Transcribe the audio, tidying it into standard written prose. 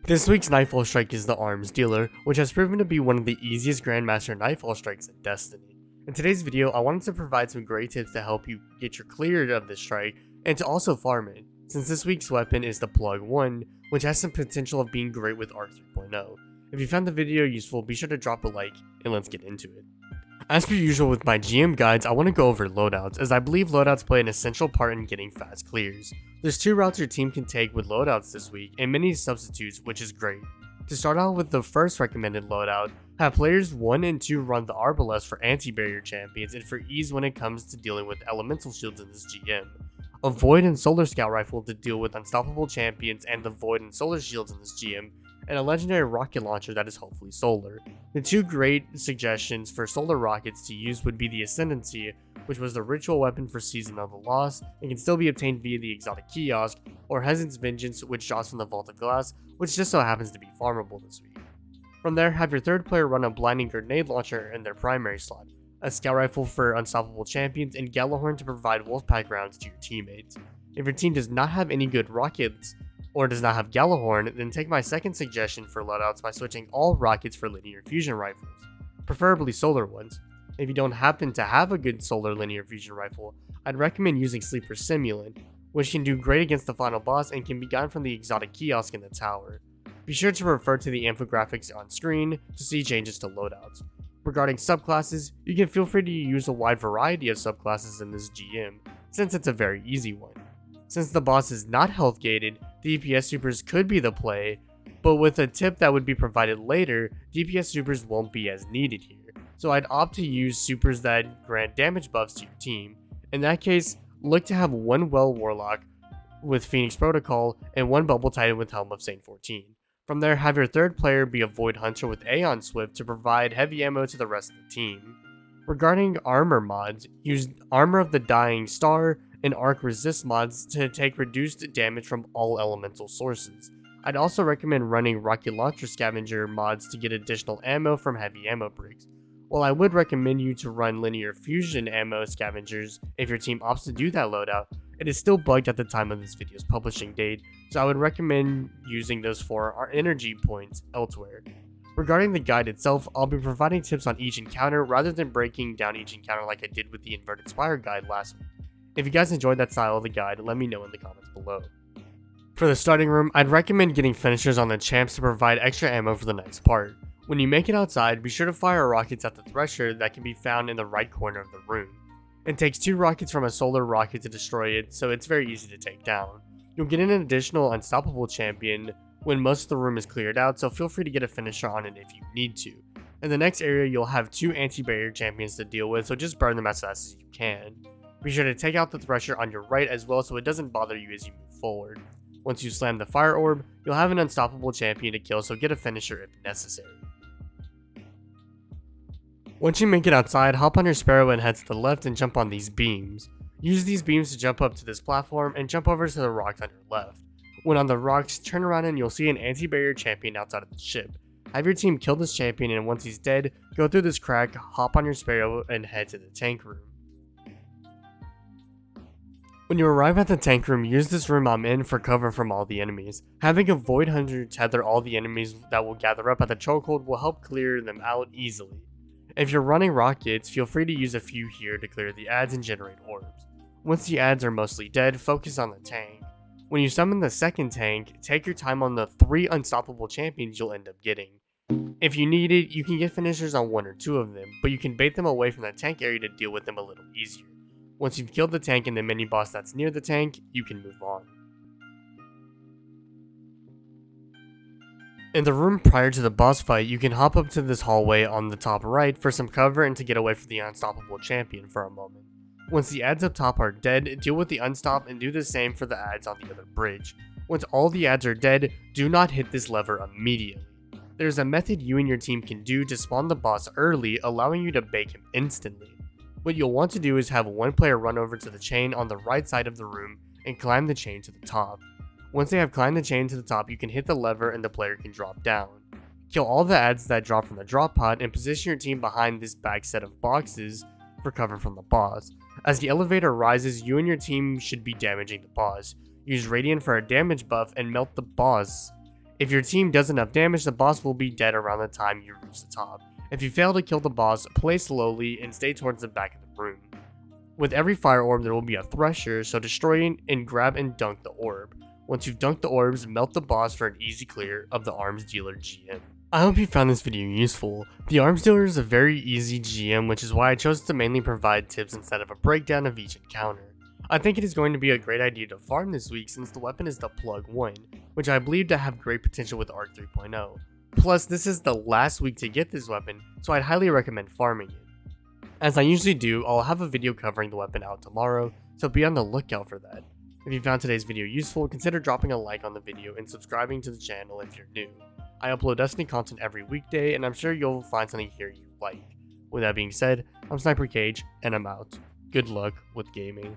This week's Nightfall Strike is the Arms Dealer, which has proven to be one of the easiest Grandmaster Nightfall Strikes in Destiny. In today's video, I wanted to provide some great tips to help you get your clear of this strike, and to also farm it, since this week's weapon is the Plug 1, which has some potential of being great with Arc 3.0. If you found the video useful, be sure to drop a like, and let's get into it. As per usual with my GM guides, I want to go over loadouts, as I believe loadouts play an essential part in getting fast clears. There's two routes your team can take with loadouts this week, and many substitutes, which is great. To start out with the first recommended loadout, have players 1 and 2 run the Arbalest for anti-barrier champions and for ease when it comes to dealing with elemental shields in this GM. A Void and Solar Scout Rifle to deal with unstoppable champions and the Void and Solar shields in this GM, and a legendary rocket launcher that is hopefully solar. The two great suggestions for solar rockets to use would be the Ascendancy, which was the ritual weapon for Season of the Lost and can still be obtained via the exotic kiosk, or Hezon's Vengeance, which drops from the Vault of Glass, which just so happens to be farmable this week. From there, have your third player run a blinding grenade launcher in their primary slot, a scout rifle for unstoppable champions, and Gallahorn to provide Wolfpack rounds to your teammates. If your team does not have any good rockets, or does not have Gallahorn, then take my second suggestion for loadouts by switching all rockets for linear fusion rifles, preferably solar ones. If you don't happen to have a good solar linear fusion rifle, I'd recommend using Sleeper Simulant, which can do great against the final boss and can be gotten from the exotic kiosk in the tower. Be sure to refer to the infographics on screen to see changes to loadouts. Regarding subclasses, you can feel free to use a wide variety of subclasses in this GM, since it's a very easy one. Since the boss is not health gated, DPS supers could be the play, but with a tip that would be provided later, DPS supers won't be as needed here, so I'd opt to use supers that grant damage buffs to your team. In that case, look to have one Well Warlock with Phoenix Protocol and one Bubble Titan with Helm of Saint 14. From there, have your third player be a Void Hunter with Aeon Swift to provide heavy ammo to the rest of the team. Regarding armor mods, use Armor of the Dying Star and Arc Resist mods to take reduced damage from all elemental sources. I'd also recommend running Rocket Launcher Scavenger mods to get additional ammo from heavy ammo bricks. While I would recommend you to run linear fusion ammo scavengers if your team opts to do that loadout, it is still bugged at the time of this video's publishing date, so I would recommend using those for our energy points elsewhere. Regarding the guide itself, I'll be providing tips on each encounter rather than breaking down each encounter like I did with the Inverted Spire guide last week. If you guys enjoyed that style of the guide, let me know in the comments below. For the starting room, I'd recommend getting finishers on the champs to provide extra ammo for the next part. When you make it outside, be sure to fire rockets at the thresher that can be found in the right corner of the room. It takes 2 rockets from a solar rocket to destroy it, so it's very easy to take down. You'll get an additional unstoppable champion when most of the room is cleared out, so feel free to get a finisher on it if you need to. In the next area, you'll have 2 anti-barrier champions to deal with, so just burn them as fast as you can. Be sure to take out the thresher on your right as well so it doesn't bother you as you move forward. Once you slam the fire orb, you'll have an unstoppable champion to kill, so get a finisher if necessary. Once you make it outside, hop on your Sparrow and head to the left and jump on these beams. Use these beams to jump up to this platform and jump over to the rocks on your left. When on the rocks, turn around and you'll see an anti-barrier champion outside of the ship. Have your team kill this champion, and once he's dead, go through this crack, hop on your Sparrow and head to the tank room. When you arrive at the tank room, use this room I'm in for cover from all the enemies. Having a Void Hunter tether all the enemies that will gather up at the chokehold will help clear them out easily. If you're running rockets, feel free to use a few here to clear the adds and generate orbs. Once the adds are mostly dead, focus on the tank. When you summon the second tank, take your time on the 3 unstoppable champions you'll end up getting. If you need it, you can get finishers on 1 or 2 of them, but you can bait them away from the tank area to deal with them a little easier. Once you've killed the tank and the mini boss that's near the tank, you can move on. In the room prior to the boss fight, you can hop up to this hallway on the top right for some cover and to get away from the unstoppable champion for a moment. Once the adds up top are dead, deal with the unstop and do the same for the adds on the other bridge. Once all the adds are dead, do not hit this lever immediately. There's a method you and your team can do to spawn the boss early, allowing you to bake him instantly. What you'll want to do is have one player run over to the chain on the right side of the room and climb the chain to the top. Once they have climbed the chain to the top, you can hit the lever and the player can drop down. Kill all the adds that drop from the drop pod and position your team behind this back set of boxes for cover from the boss. As the elevator rises, you and your team should be damaging the boss. Use Radiant for a damage buff and melt the boss. If your team does enough damage, the boss will be dead around the time you reach the top. If you fail to kill the boss, play slowly and stay towards the back of the room. With every fire orb, there will be a thresher, so destroy and grab and dunk the orb. Once you've dunked the orbs, melt the boss for an easy clear of the Arms Dealer GM. I hope you found this video useful. The Arms Dealer is a very easy GM, which is why I chose to mainly provide tips instead of a breakdown of each encounter. I think it is going to be a great idea to farm this week since the weapon is the Plug 1, which I believe to have great potential with Arc 3.0. Plus, this is the last week to get this weapon, so I'd highly recommend farming it. As I usually do, I'll have a video covering the weapon out tomorrow, so be on the lookout for that. If you found today's video useful, consider dropping a like on the video and subscribing to the channel if you're new. I upload Destiny content every weekday, and I'm sure you'll find something here you like. With that being said, I'm SniperKH, and I'm out. Good luck with gaming.